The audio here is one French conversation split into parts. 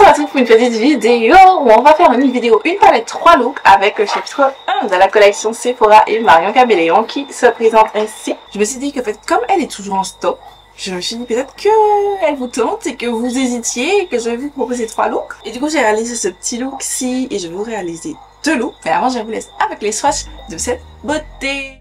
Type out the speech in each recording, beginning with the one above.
se retrouve pour une petite vidéo où on va faire une vidéo, une palette 3 looks avec le chapitre 1 de la collection Sephora et Marion Caméléon qui se présente ainsi. Je me suis dit que peut-être comme elle est toujours en stock, je me suis dit peut-être qu'elle vous tente et que vous hésitiez et que je vais vous proposer 3 looks. Et du coup j'ai réalisé ce petit look-ci et je vais vous réaliser 2 looks. Mais avant je vous laisse avec les swatchs de cette beauté.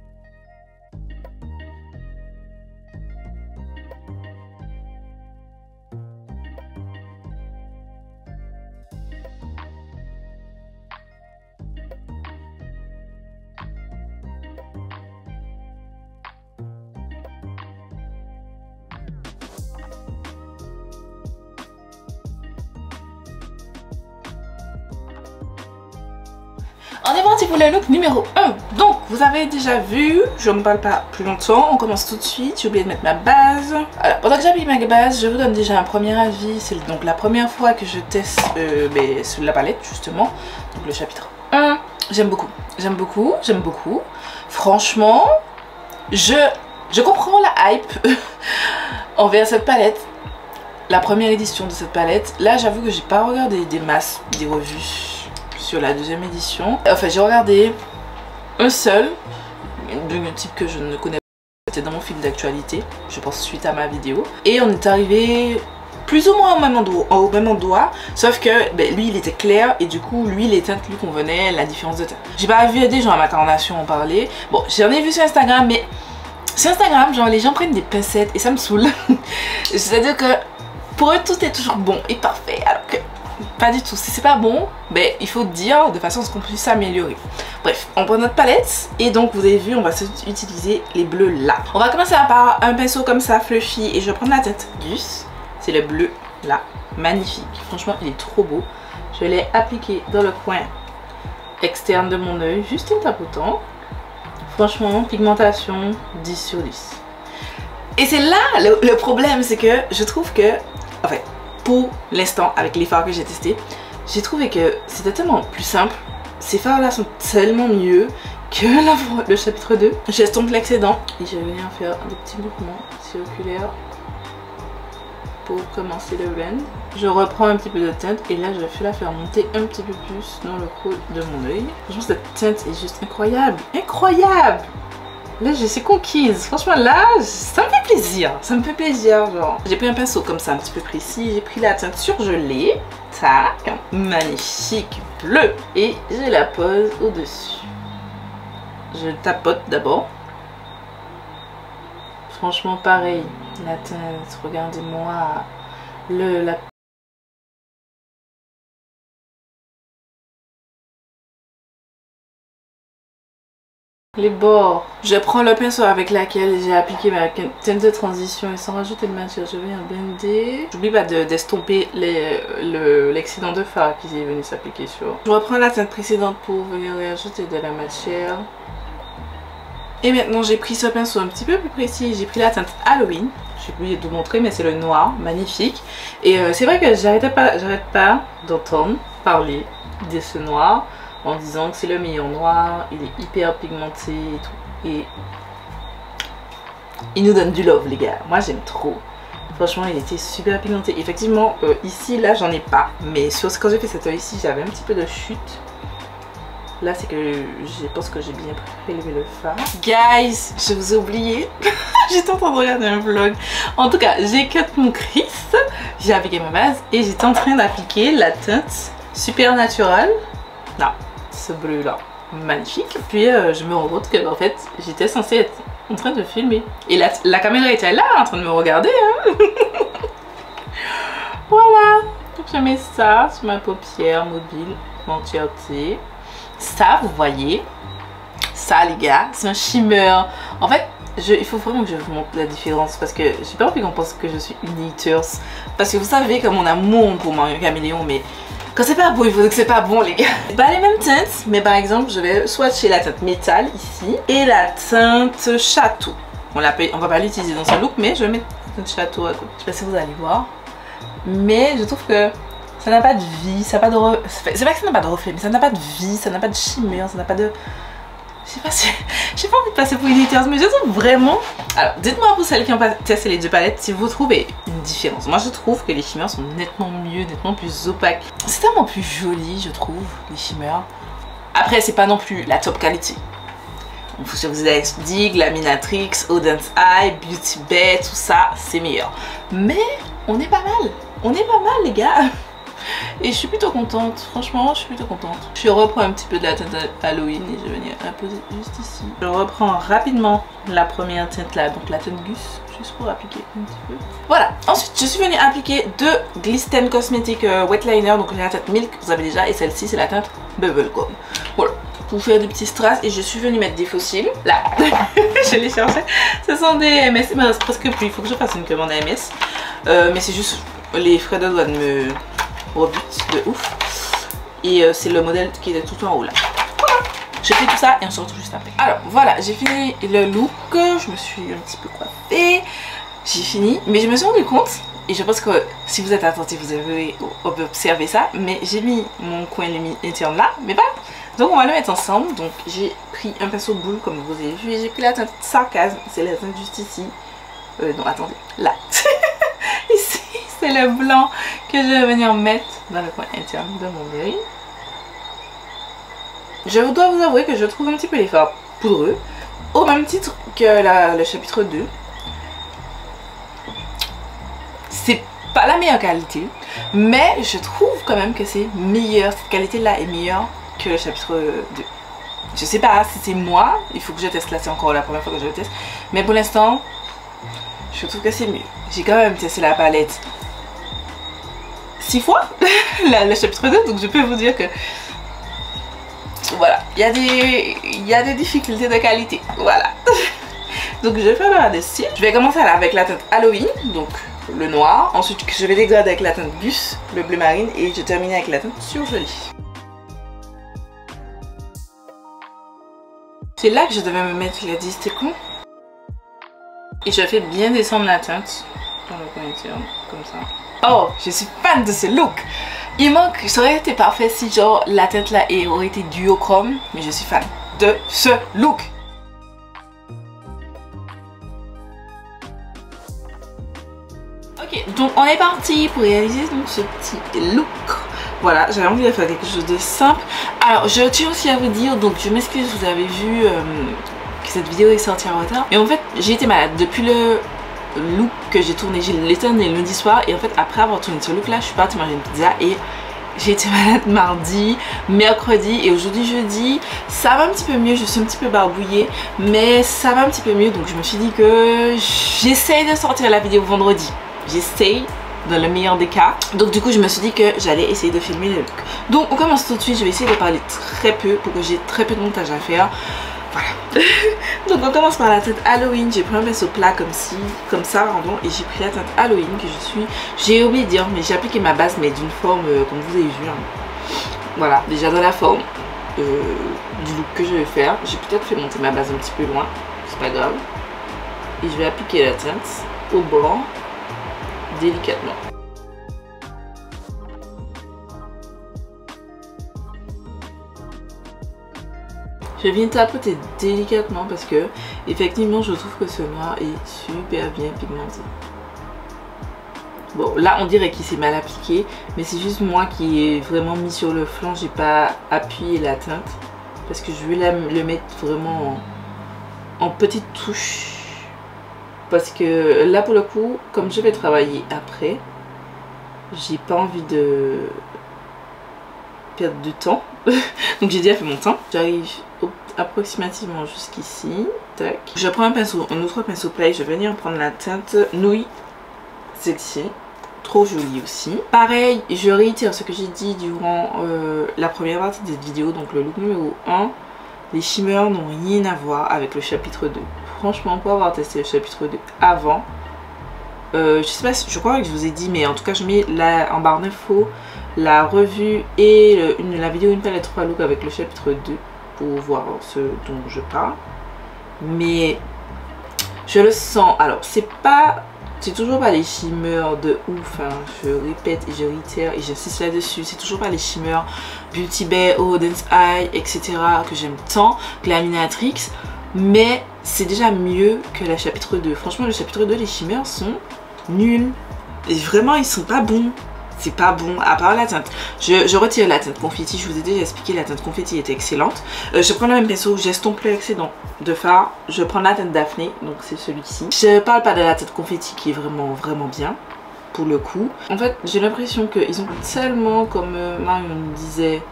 On est parti pour le look numéro 1. Donc, vous avez déjà vu, je ne parle pas plus longtemps, on commence tout de suite. J'ai oublié de mettre ma base. Alors, pendant que j'applique ma base, je vous donne déjà un premier avis. C'est donc la première fois que je teste sur la palette, justement. Donc, le chapitre 1. J'aime beaucoup. J'aime beaucoup. J'aime beaucoup. Franchement, je comprends la hype envers cette palette. La première édition de cette palette. Là, j'avoue que j'ai pas regardé des masses, des revues sur la deuxième édition. Enfin, j'ai regardé un seul, d'un type que je ne connais pas. C'était dans mon fil d'actualité, je pense suite à ma vidéo. Et on est arrivé plus ou moins au même endroit, sauf que lui il était clair et du coup lui les teintes lui convenaient, la différence de teinte. J'ai pas vu des gens à ma carnation en parler. Bon, j'en ai vu sur Instagram, mais sur Instagram, genre les gens prennent des pincettes et ça me saoule. C'est-à-dire que pour eux tout est toujours bon et parfait, alors que pas du tout. Si c'est pas bon, il faut dire de façon à ce qu'on puisse s'améliorer. Bref, on prend notre palette et donc vous avez vu, on va utiliser les bleus là. On va commencer par un pinceau comme ça, fluffy, et je vais prendre la teinte Gus. C'est le bleu là, magnifique. Franchement, il est trop beau. Je l'ai appliqué dans le coin externe de mon œil, juste en tapotant. Franchement, pigmentation 10 sur 10. Et c'est là le problème, c'est que je trouve que, en fait, pour l'instant, avec les fards que j'ai testés, j'ai trouvé que c'était tellement plus simple. Ces fards là sont tellement mieux que le chapitre 2. J'estompe l'excédent et je vais venir faire des petits mouvements circulaires pour commencer le blend. Je reprends un petit peu de teinte et là je vais la faire monter un petit peu plus dans le creux de mon œil. Franchement, cette teinte est juste incroyable. Incroyable! Là je suis conquise, franchement là ça me fait plaisir, genre. J'ai pris un pinceau comme ça un petit peu précis, j'ai pris la teinte surgelée, tac, magnifique bleu, et je la pose au dessus. Je tapote d'abord. Franchement pareil, la teinte, regardez-moi, la les bords. Je prends le pinceau avec laquelle j'ai appliqué ma teinte de transition et sans rajouter de matière, je viens blender. J'oublie pas d'estomper l'excédent de fard qui est venu s'appliquer sur. Je reprends la teinte précédente pour venir rajouter de la matière. Et maintenant j'ai pris ce pinceau un petit peu plus précis, j'ai pris la teinte Halloween. J'ai oublié de vous montrer, mais c'est le noir, magnifique. Et c'est vrai que j'arrête pas d'entendre parler de ce noir, en disant que c'est le meilleur noir, il est hyper pigmenté et tout. Et il nous donne du love les gars, moi j'aime trop. Franchement il était super pigmenté. Effectivement ici là j'en ai pas, mais quand j'ai fait cette œil ici j'avais un petit peu de chute. Là c'est que je pense que j'ai bien prélevé le fard. Guys, je vous ai oublié. J'étais en train de regarder un vlog. En tout cas j'ai cut mon crease, j'ai appliqué ma base et j'étais en train d'appliquer la teinte Supernatural. Là, ce bleu là, magnifique. Puis je me rends compte que en fait j'étais censée être en train de filmer et la caméra était là en train de me regarder hein. Voilà, je mets ça sur ma paupière mobile entièreté. Ça vous voyez, ça les gars, c'est un shimmer. En fait il faut vraiment que je vous montre la différence parce que j'ai pas envie qu'on pense que je suis une haters, parce que vous savez comme mon amour pour Marion Caméléon, mais quand c'est pas beau, il faut que c'est pas bon les gars. C'est pas les mêmes teintes, mais par exemple je vais swatcher la teinte métal ici et la teinte château. On va pas l'utiliser dans ce look, mais je vais mettre la teinte château à côté. Je sais pas si vous allez voir, mais je trouve que ça n'a pas de vie, ça n'a pas de c'est pas que ça n'a pas de reflet, mais ça n'a pas de vie, ça n'a pas de shimmer, ça n'a pas de... Je sais pas si... J'ai pas envie de passer pour une haters, mais je trouve vraiment... Alors, dites-moi vous celles qui ont testé les deux palettes si vous trouvez une différence. Moi je trouve que les shimmers sont nettement mieux, nettement plus opaques. C'est tellement plus joli je trouve, les shimmers. Après c'est pas non plus la top qualité. Je vous ai dit Glaminatrix, Auden's Eye, Beauty Bay, tout ça c'est meilleur. Mais on est pas mal. On est pas mal les gars. Et je suis plutôt contente, franchement je suis plutôt contente. Je reprends un petit peu de la teinte Halloween et je vais venir la poser juste ici. Je reprends rapidement la première teinte là, donc la teinte Gus, juste pour appliquer un petit peu. Voilà, ensuite je suis venue appliquer deux Glisten Cosmetics Wet Liner, donc la teinte Milk vous avez déjà, et celle-ci c'est la teinte Bubblegum. Voilà, pour faire des petits strass, et je suis venue mettre des fossiles, là, je les cherchais. Ce sont des MS, il me reste presque plus, il faut que je fasse une commande à MS. Mais c'est juste, les frais de douane me rebute de ouf, et c'est le modèle qui est tout en haut là. Voilà, j'ai fait tout ça et on se retrouve juste après. Alors voilà, j'ai fini le look, je me suis un petit peu coiffée, j'ai fini, mais je me suis rendu compte, et je pense que si vous êtes attentif vous avez observé ça, mais j'ai mis mon coin interne là, mais pas, donc on va le mettre ensemble. Donc j'ai pris un pinceau boule comme vous avez vu, et j'ai pris la teinte Sarcasme, c'est la teinte juste ici, non attendez, là ici c'est le blanc que je vais venir mettre dans le coin interne de mon œil. Je dois vous avouer que je trouve un petit peu les fards poudreux, au même titre que le chapitre 2. C'est pas la meilleure qualité, mais je trouve quand même que c'est meilleur, cette qualité là est meilleure que le chapitre 2. Je sais pas si c'est moi, il faut que je teste, là c'est encore la première fois que je le teste, mais pour l'instant je trouve que c'est mieux. J'ai quand même testé la palette 6 fois le chapitre 2, donc je peux vous dire que voilà, il y a des difficultés de qualité, voilà. Donc je vais faire le ras-de-cils. Je vais commencer là avec la teinte Halloween, donc le noir, ensuite je vais dégrader avec la teinte Gus, le bleu marine, et je termine avec la teinte Surgelée. C'est là que je devais me mettre les 10 con. Et je fais bien descendre la teinte dans le coin interne, comme ça. Oh, je suis fan de ce look. Il manque, ça aurait été parfait si genre la teinte là aurait été duochrome, mais je suis fan de ce look. Ok, donc on est parti pour réaliser donc ce petit look. Voilà, j'avais envie de faire quelque chose de simple. Alors, je tiens aussi à vous dire, donc je m'excuse, vous avez vu que cette vidéo est sortie en retard. Mais en fait, j'ai été malade depuis le look que j'ai tourné. J'ai l'ai tourné lundi soir, et en fait, après avoir tourné ce look là, je suis partie manger une pizza et j'ai été malade mardi, mercredi et aujourd'hui jeudi. Ça va un petit peu mieux, je suis un petit peu barbouillée, mais ça va un petit peu mieux. Donc je me suis dit que j'essaye de sortir la vidéo vendredi. J'essaye, dans le meilleur des cas. Donc du coup je me suis dit que j'allais essayer de filmer le look. Donc on commence tout de suite, je vais essayer de parler très peu pour que j'ai très peu de montage à faire. Voilà. Donc on commence par la teinte Halloween. J'ai pris un pinceau plat comme ça pardon, et j'ai pris la teinte Halloween que j'ai oublié de dire, mais j'ai appliqué ma base mais d'une forme comme vous avez vu hein. Voilà, déjà dans la forme du look que je vais faire. J'ai peut-être fait monter ma base un petit peu loin, c'est pas grave. Et je vais appliquer la teinte au bord délicatement. Je viens tapoter délicatement parce que effectivement je trouve que ce noir est super bien pigmenté. Bon là on dirait qu'il s'est mal appliqué, mais c'est juste moi qui ai vraiment mis sur le flanc, j'ai pas appuyé la teinte parce que je vais le mettre vraiment en petites touches. Parce que là pour le coup, comme je vais travailler après, j'ai pas envie de perdre du temps. Donc j'ai déjà fait mon temps. J'arrive approximativement jusqu'ici. Tac. Je prends un autre pinceau plat et je vais venir prendre la teinte Nouille. Celle-ci. Trop jolie aussi. Pareil, je réitère ce que j'ai dit durant la première partie de cette vidéo. Donc le look numéro 1. Les shimmers n'ont rien à voir avec le chapitre 2. Franchement, pour avoir testé le chapitre 2 avant, je sais pas, je crois que je vous ai dit, mais en tout cas je mets là en barre d'infos la revue et la vidéo une palette 3 look avec le chapitre 2 pour voir ce dont je parle. Mais je le sens, alors c'est toujours pas les shimmers de ouf hein. Je répète et je réitère et j'insiste là-dessus, c'est toujours pas les shimmers Beauty Bay, Auden's Eye, etc. que j'aime tant, Glaminatrix, mais c'est déjà mieux que le chapitre 2. Franchement le chapitre 2, les shimmers sont nuls. Et vraiment, ils sont pas bons. C'est pas bon, à part la teinte. Je retire la teinte confetti, je vous ai déjà expliqué, la teinte confetti était excellente. Je prends le même pinceau, j'estompe l'excédent de fard. Je prends la teinte Daphné, donc c'est celui-ci. Je parle pas de la teinte confetti qui est vraiment bien, pour le coup. En fait, j'ai l'impression qu'ils ont tellement, comme Marion disait,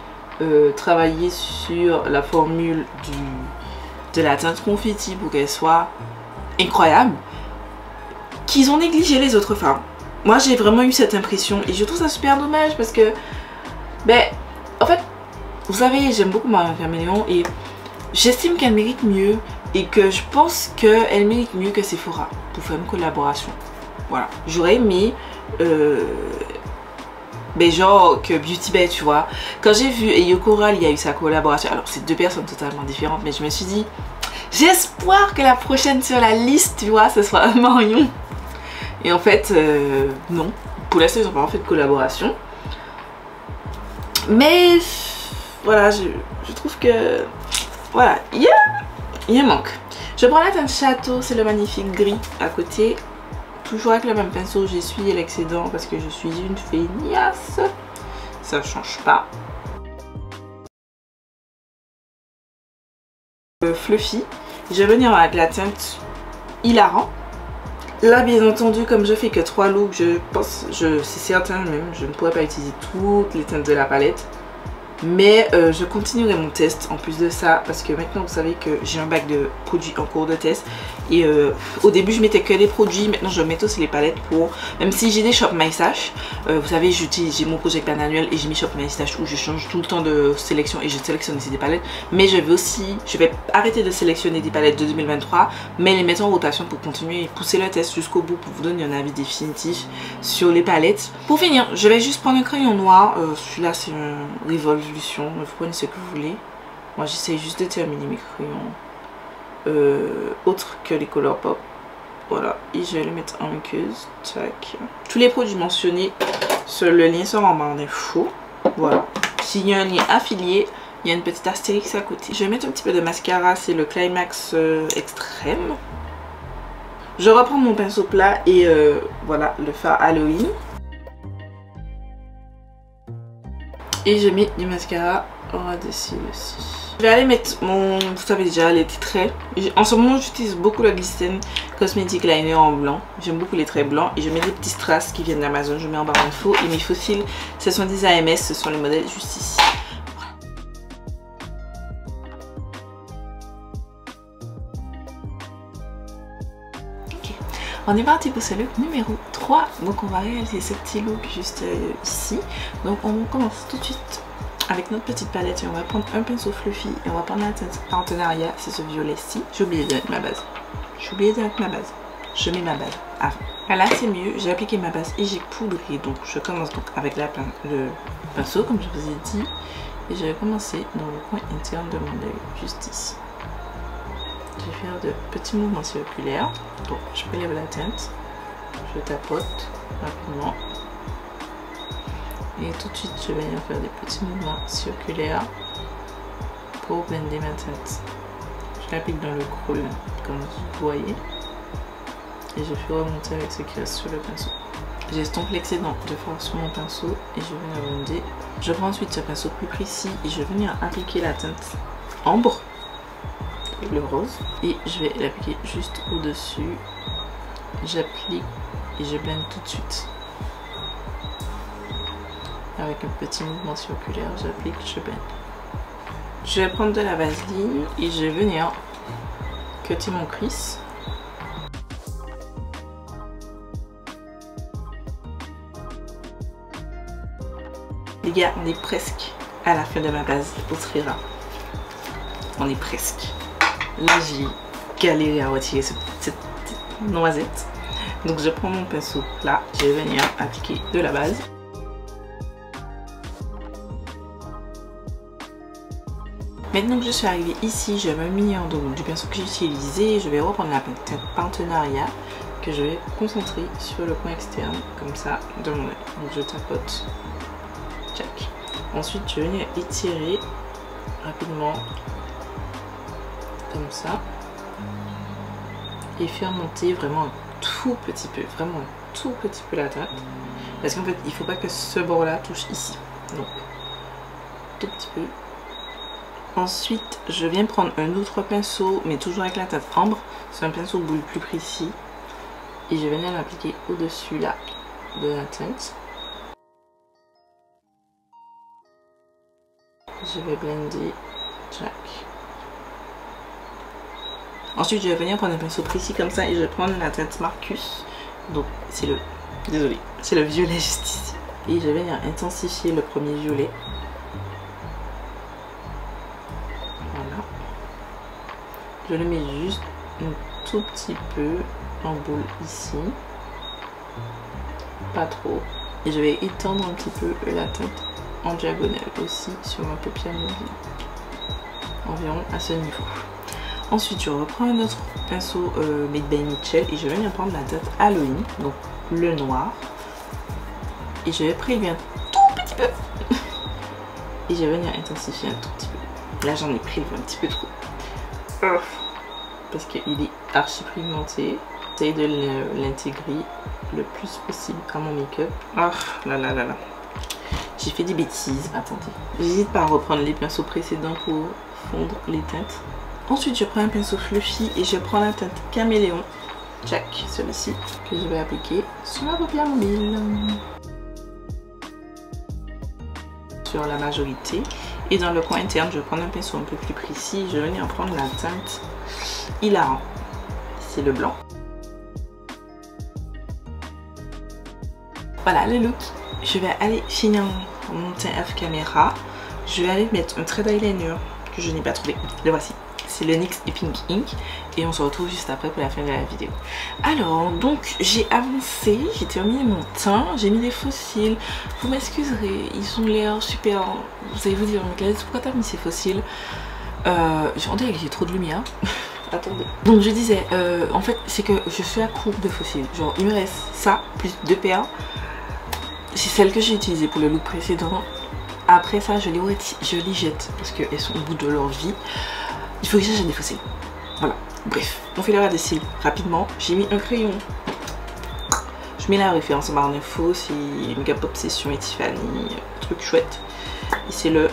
travaillé sur la formule de la teinte confetti pour qu'elle soit incroyable, qu'ils ont négligé les autres fards. Moi j'ai vraiment eu cette impression et je trouve ça super dommage parce que, ben, en fait, vous savez, j'aime beaucoup Marion Caméléon et j'estime qu'elle mérite mieux et que je pense qu'elle mérite mieux que Sephora pour faire une collaboration. Voilà, j'aurais aimé, ben genre que Beauty Bay, tu vois. Quand j'ai vu Yoko Coral, il y a eu sa collaboration, alors c'est deux personnes totalement différentes, mais je me suis dit, j'ai espoir que la prochaine sur la liste, tu vois, ce soit Marion. Et en fait, non. Pour l'instant, ils n'ont pas fait de collaboration. Mais voilà, je trouve que voilà, il y a un manque. Je prends la teinte Château, c'est le magnifique gris à côté. Toujours avec le même pinceau, j'essuie l'excédent parce que je suis une feignasse. Ça ne change pas. Fluffy. Je vais venir avec la teinte Hilarant. Là, bien entendu, comme je fais que 3 looks, je pense, c'est certain même, je ne pourrais pas utiliser toutes les teintes de la palette. Mais je continuerai mon test en plus de ça parce que maintenant vous savez que j'ai un bac de produits en cours de test. Et au début je mettais que les produits, maintenant je mets aussi les palettes pour, même si j'ai des Shop My Stash, vous savez j'ai mon projet plan annuel et j'ai mis Shop My Stash où je change tout le temps de sélection et je sélectionne aussi des palettes. Mais je vais arrêter de sélectionner des palettes de 2023 mais les mettre en rotation pour continuer et pousser le test jusqu'au bout pour vous donner un avis définitif sur les palettes. Pour finir, je vais juste prendre un crayon noir, celui-là c'est un Revolve. Vous prenez ce que vous voulez. Moi j'essaye juste de terminer mes crayons autres que les Colourpop. Voilà, et je vais les mettre en muqueuse. Tac. Tous les produits mentionnés sur le lien sera en barre d'infos. Voilà, s'il y a un lien affilié, il y a une petite astérix à côté. Je vais mettre un petit peu de mascara, c'est le Climax Extrême. Je reprends mon pinceau plat et voilà, le fard Halloween. Et je mets du mascara au-dessus aussi. Je vais aller mettre mon, vous savez déjà, les petits traits. En ce moment j'utilise beaucoup le Glisten Cosmetic Liner en blanc. J'aime beaucoup les traits blancs. Et je mets des petits strass qui viennent d'Amazon. Je mets en barre d'infos. Et mes faux cils, ce sont des AMS. Ce sont les modèles juste ici. Voilà. Ok. On est parti pour ce look numéro 3. Donc on va réaliser ce petit look juste ici. Donc on commence tout de suite avec notre petite palette et on va prendre un pinceau fluffy et on va prendre la teinte Partenariat, c'est ce violet-ci. J'ai oublié de mettre ma base. Je mets ma base avant. Voilà, c'est mieux. J'ai appliqué ma base et j'ai poudré. Donc je commence donc avec le pinceau comme je vous ai dit. Et je vais commencer dans le coin interne de mon œil, juste ici. Je vais faire de petits mouvements circulaires. Donc je prélève la teinte. Je tapote rapidement. Et tout de suite, je vais venir faire des petits mouvements circulaires pour blender ma teinte. Je l'applique dans le creux, comme vous voyez. Et je fais remonter avec ce qui reste sur le pinceau. J'estompe l'excédent de fard sur mon pinceau et je vais venir blender. Je prends ensuite ce pinceau plus précis et je vais venir appliquer la teinte ambre, le rose. Et je vais l'appliquer juste au-dessus. J'applique et je blende tout de suite. Avec un petit mouvement circulaire, j'applique, je blende. Je vais prendre de la vaseline et je vais venir cutter mon crease. Les gars, on est presque à la fin de ma base Austrera. On est presque. Là, j'ai galéré à retirer cette petite noisette. Donc je prends mon pinceau plat, je vais venir appliquer de la base. Maintenant que je suis arrivée ici, je vais me munir du pinceau que j'ai utilisé. Je vais reprendre la teinte Partenariat que je vais concentrer sur le coin externe, comme ça, de mon œil. Donc je tapote. Check. Ensuite, je vais venir étirer rapidement, comme ça. Et faire monter vraiment un tout petit peu, vraiment un tout petit peu la teinte. Parce qu'en fait, il ne faut pas que ce bord-là touche ici. Donc, tout petit peu. Ensuite, je viens prendre un autre pinceau, mais toujours avec la teinte ambre. C'est un pinceau boule plus précis. Et je vais venir l'appliquer au-dessus là de la teinte. Je vais blender. Jack. Ensuite, je vais venir prendre un pinceau précis comme ça et je vais prendre la teinte Marcus. Donc, c'est le... Désolée, c'est le violet juste ici. Et je vais venir intensifier le premier violet. Voilà. Je le mets juste un tout petit peu en boule ici. Pas trop. Et je vais étendre un petit peu la teinte en diagonale aussi sur ma paupière mobile. Environ à ce niveau. Ensuite, je reprends un autre pinceau Made by Mitchell et je vais venir prendre la teinte Halloween, donc le noir. Et je vais prélever un tout petit peu. Et je vais venir intensifier un tout petit peu. Là, j'en ai prélevé un petit peu trop. Parce qu'il est archi pigmenté. J'essaie de l'intégrer le plus possible à mon make-up. Ah là là là là. J'ai fait des bêtises. Attendez. J'hésite pas à reprendre les pinceaux précédents pour fondre les teintes. Ensuite, je prends un pinceau fluffy et je prends la teinte Caméléon. Check, celui-ci, que je vais appliquer sur ma paupière mobile. Sur la majorité. Et dans le coin interne, je vais prendre un pinceau un peu plus précis. Je vais venir prendre la teinte Hilarant. C'est le blanc. Voilà le look. Je vais aller finir mon teint F caméra. Je vais aller mettre un trait d'eyeliner que je n'ai pas trouvé. Le voici. C'est le NYX Pink Ink et on se retrouve juste après pour la fin de la vidéo. Alors donc j'ai avancé, j'ai terminé mon teint, j'ai mis des faux cils. Vous m'excuserez, ils ont l'air super. Vous allez vous dire, mais pourquoi t'as mis ces faux cils? On dirait que j'ai trop de lumière. Attendez. Donc je disais, en fait c'est que je suis à court de faux cils. Genre il me reste ça plus 2 paires. C'est celle que j'ai utilisée pour le look précédent. Après ça je les jette parce qu'elles sont au bout de leur vie. Il faut que j'achète des faux cils. Voilà. Bref, on fait le ras des cils rapidement. J'ai mis un crayon. Je mets la référence en barre d'infos. C'est une Gap Obsession et Tiffany. Truc chouette. Et c'est le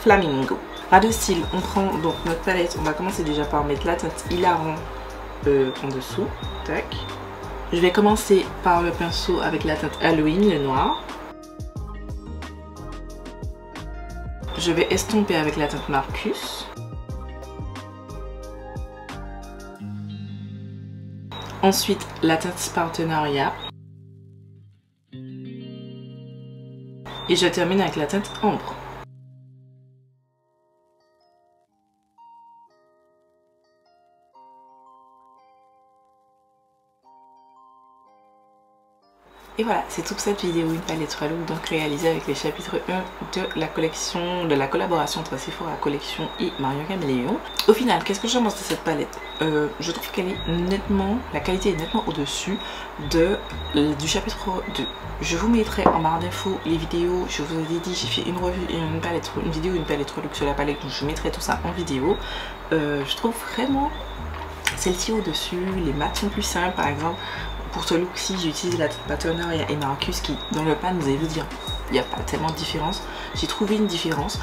Flamingo. Ras de cils, on prend donc notre palette. On va commencer déjà par mettre la teinte Hilarant en dessous. Tac. Je vais commencer par le pinceau avec la teinte Halloween, le noir. Je vais estomper avec la teinte Marcus. Ensuite, la teinte Partenariat. Et je termine avec la teinte Ambre. Et voilà, c'est tout pour cette vidéo, une palette 3 looks donc réalisée avec les chapitres 1 de la collection, de la collaboration entre Sephora Collection et Mario Caméléon. Au final, qu'est-ce que j'en pense de cette palette? Je trouve qu'elle est nettement, la qualité est nettement au-dessus du chapitre 2. Je vous mettrai en barre d'infos les vidéos, je vous ai dit, j'ai fait une revue et une vidéo et une palette 3 looks sur la palette, donc je mettrai tout ça en vidéo. Je trouve vraiment celle-ci au-dessus, les mats sont plus simples par exemple. Pour ce look-ci, j'ai utilisé la teinte Partenariat et Marcus qui, dans le pan, vous allez vous dire, il n'y a pas tellement de différence. J'ai trouvé une différence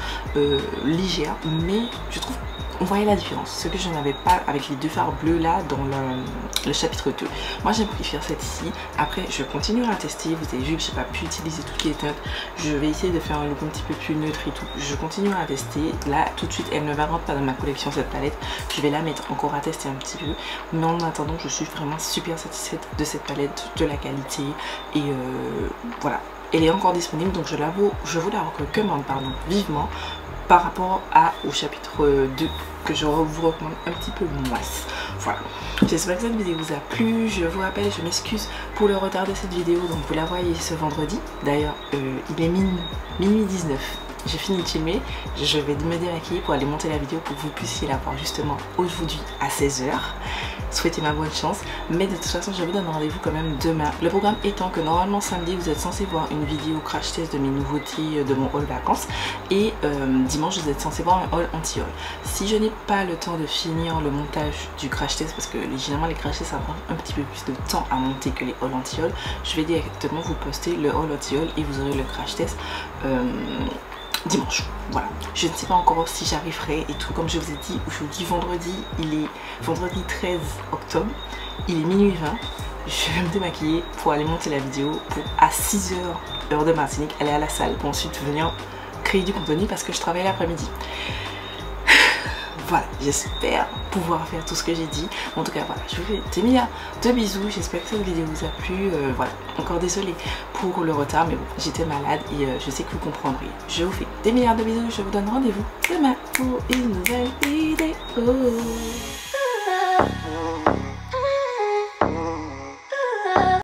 légère, mais je trouve on voyait la différence. Ce que je n'avais pas avec les deux fards bleus là dans le chapitre 2. Moi, je préfère cette-ci. Après, je continuerai à tester. Vous avez vu que j'ai pas pu utiliser toutes les teintes. Je vais essayer de faire un look un petit peu plus neutre et tout. Je continuerai à tester. Là, tout de suite, elle ne va rentrer pas dans ma collection cette palette. Je vais la mettre encore à tester un petit peu. Mais en attendant, je suis vraiment super satisfaite de cette palette, de la qualité. Et voilà. Elle est encore disponible, donc je vous la recommande vivement par rapport au chapitre 2 que je vous recommande un petit peu moins. Voilà, j'espère que cette vidéo vous a plu. Je vous rappelle, je m'excuse pour le retard de cette vidéo, donc vous la voyez ce vendredi. D'ailleurs, il est minuit 19 j'ai fini de filmer, je vais me démaquiller pour aller monter la vidéo pour que vous puissiez la voir justement aujourd'hui à 16 h. Souhaitez ma bonne chance, mais de toute façon je vous donne rendez-vous quand même demain. Le programme étant que normalement samedi vous êtes censé voir une vidéo crash test de mes nouveautés de mon haul vacances et dimanche vous êtes censé voir un haul anti-haul. Si je n'ai pas le temps de finir le montage du crash test, parce que généralement les crash tests ça prend un petit peu plus de temps à monter que les hauls anti-haul, je vais directement vous poster le haul anti-haul et vous aurez le crash test dimanche. Voilà, je ne sais pas encore si j'arriverai et tout. Comme je vous ai dit, aujourd'hui vendredi, il est vendredi 13 octobre, il est minuit 20. Je vais me démaquiller pour aller monter la vidéo pour à 6 h heure de Martinique, aller à la salle pour ensuite venir créer du contenu parce que je travaille l'après-midi. Voilà, j'espère pouvoir faire tout ce que j'ai dit. En tout cas, voilà, je vous fais des milliards de bisous. J'espère que cette vidéo vous a plu. Voilà, encore désolée pour le retard, mais bon, j'étais malade et je sais que vous comprendrez. Je vous fais des milliards de bisous. Je vous donne rendez-vous demain pour une nouvelle vidéo.